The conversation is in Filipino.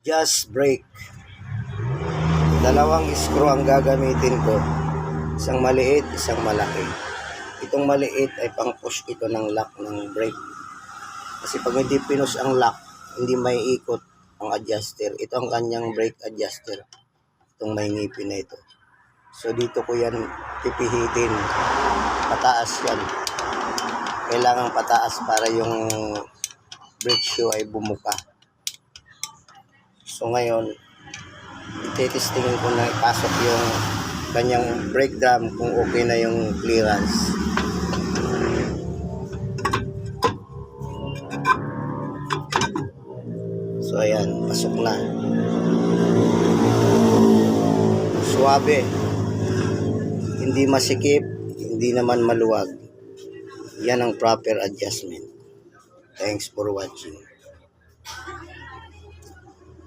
Just brake. Dalawang screw ang gagamitin ko. Isang maliit, isang malaki. Itong maliit ay pang push ito ng lock ng brake. Kasi pag hindi pinush ang lock, hindi may ikot ang adjuster. Ito ang kanyang brake adjuster. Itong may ngipin na ito. So dito ko yan pipihitin. Pataas yan. Kailangan pataas para yung brake shoe ay bumuka. So ngayon, ititestingin ko na ipasok yung kanyang brake drum kung okay na yung clearance. So ayan, pasok na. Suwabe. Hindi masikip, hindi naman maluwag. Yan ang proper adjustment. Thanks for watching.